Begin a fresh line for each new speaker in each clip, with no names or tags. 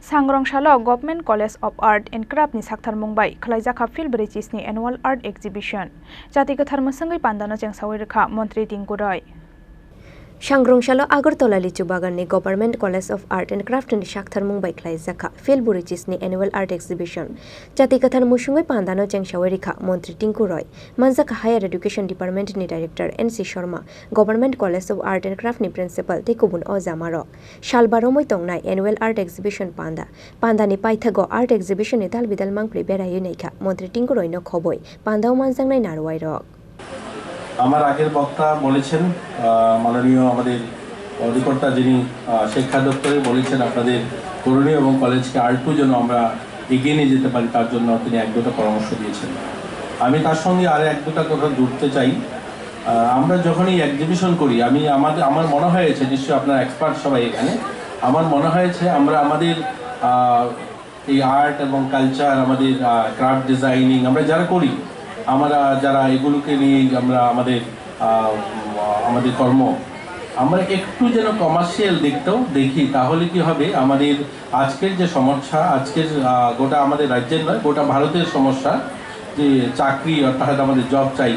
Sangrongshalo Govt.College of Art and Craft ni Saktharmung bai Khlaijakha Philbwrwichisni annual art exhibition. Jati Kathar Masangai Pandano Chengsawai Rekha Montri Tingkurai.
Sangrongshalo Agartala Lichu Baganni Govt.College of Art and Craft ni Saktharmung bai Khlaijakha Philbwrwichisni annual art exhibition. Jati Kathar Musungai Pandano Chengsawai Rekha Montri Tingkurai. Manjaka Higher Education Department ni Director N.C. Sharma, Govt.College of Art and Craft ni Principal Tekubun Ozamaro. Shalbaromoi tongnai annual art exhibition Panda ni Paithago art exhibition ni dal bidal mangpli berayu neikha Montri Tingkuroi no khoboi Pandao manjangnai narwai rok.
আমার আগের বক্তা বলেছেন মাননীয় আমাদের অধিকর্তা যিনি শিক্ষা দপ্তরে বলেছেন আপনাদের করণীয় এবং কলেজকে আরেকটু যেন আমরা এগিয়ে নিয়ে যেতে পারি তার জন্য তিনি এক দুটো পরামর্শ দিয়েছেন। আমি তার সঙ্গে আরো এক দুটো কথা জুড়তে চাই। আমরা যখন এই এক্সিবিশন করি আমার মনে হয়েছে নিশ্চয়ই আপনারা এক্সপার্ট সবাই এখানে আমার মনে হয়েছে আমরা আমাদের এই আর্ট এবং কালচার আমাদের ক্রাফট ডিজাইনিং আমরা যারা করি আমরা যারা এগুলোকে নিয়ে আমরা আমাদের কর্ম আমরা একটু যেন কমার্শিয়াল দেখি তাহলে কি হবে আমাদের আজকের যে সমস্যা আজকের গোটা আমাদের রাজ্যের নয় গোটা ভারতের সমস্যা যে চাকরি অর্থাৎ আমাদের জব চাই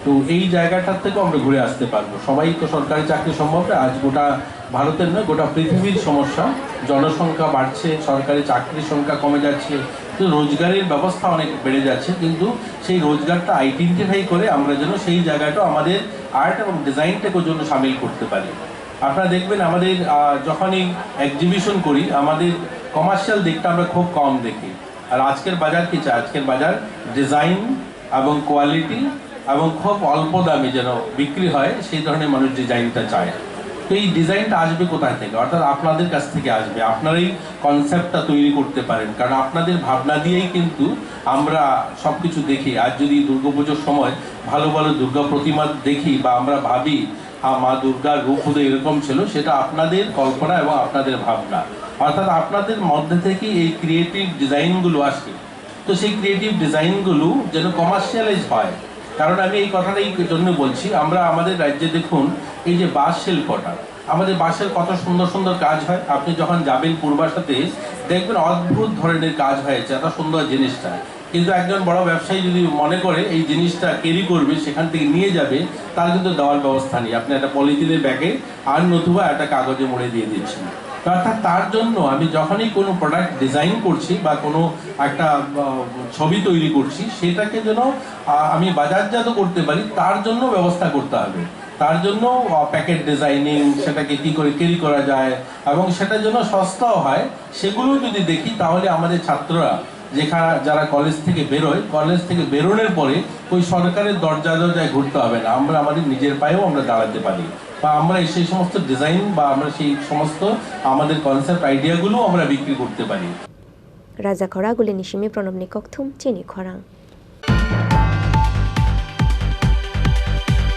তো এই জায়গাটার থেকে আমরা ঘুরে আসতে পারবো সবাই তো সরকারি চাকরি সম্ভব না আজ গোটা ভারতের নয় গোটা পৃথিবীর সমস্যা জনসংখ্যা বাড়ছে সরকারি চাকরির সংখ্যা কমে যাচ্ছে তো রোজগারের ব্যবস্থা অনেক বেড়ে যাচ্ছে কিন্তু সেই রোজগারটা আইডেন্টিফাই করে আমরা যেন সেই জায়গাটা আমাদের আর্ট এবং ডিজাইনটাকে জন্য সামিল করতে পারি আপনারা দেখবেন আমাদের যখনই এক্সিবিশন করি আমাদের কমার্শিয়াল দিকটা আমরা খুব কম দেখি আর আজকের বাজার কি চাই আজকের বাজার ডিজাইন এবং কোয়ালিটি এবং খুব অল্প দামে যেন বিক্রি হয় সেই ধরনের মানুষ ডিজাইনটা চায় তো এই ডিজাইনটা আসবে কোথায় থেকে অর্থাৎ আপনাদের কাছ থেকে আসবে আপনারাই কনসেপ্টটা তৈরি করতে পারেন কারণ আপনাদের ভাবনা দিয়েই কিন্তু আমরা সবকিছু দেখি আজ যদি দুর্গাপুজোর সময় ভালো ভালো দুর্গা প্রতিমা দেখি বা আমরা ভাবি মা দুর্গার রূপ হতে এরকম ছিল সেটা আপনাদের কল্পনা এবং আপনাদের ভাবনা অর্থাৎ আপনাদের মধ্যে থেকে এই ক্রিয়েটিভ ডিজাইনগুলো আসে তো সেই ক্রিয়েটিভ ডিজাইনগুলো যেন কমার্শিয়ালাইজ হয় কারণ আমি এই কথাটা এই জন্য বলছি আমরা আমাদের রাজ্যে দেখুন এই যে বাঁশ শিল্পটা আমাদের বাঁশের কত সুন্দর সুন্দর কাজ হয় আপনি যখন যাবেন পূর্বাসাতে দেখবেন অদ্ভুত ধরনের কাজ হয়েছে এত সুন্দর জিনিসটা কিন্তু একজন বড় ব্যবসায়ী যদি মনে করে এই জিনিসটা ক্যারি করবে সেখান থেকে নিয়ে যাবে তার কিন্তু দেওয়ার ব্যবস্থা নেই আপনি একটা পলিথিনের ব্যাগে আর নতুবা একটা কাগজে মুড়ে দিয়ে দিচ্ছেন অর্থাৎ তার জন্য আমি যখনই কোনো প্রোডাক্ট ডিজাইন করছি বা কোনো একটা ছবি তৈরি করছি সেটাকে যেন আমি বাজারজাত করতে পারি তার জন্য ব্যবস্থা করতে হবে তার জন্য প্যাকেট ডিজাইনিং সেটাকে কি করে ক্যারি করা যায় এবং সেটার জন্য সস্তাও হয় সেগুলো যদি দেখি তাহলে আমাদের ছাত্ররা যারা কলেজ থেকে বেরোয় কলেজ থেকে বেরোনোর পরে ওই সরকারের দরজায় ঘুরতে হবে না আমরা আমাদের নিজের পায়েও আমরা দাঁড়াতে পারি বা আমরা সেই সমস্ত ডিজাইন বা আমরা সেই সমস্ত আমাদের কনসেপ্ট আইডিয়াগুলো আমরা বিক্রি করতে পারি
রাজা খরাগুলি নিশিমি প্রণব নিকথুম চিনি খরাং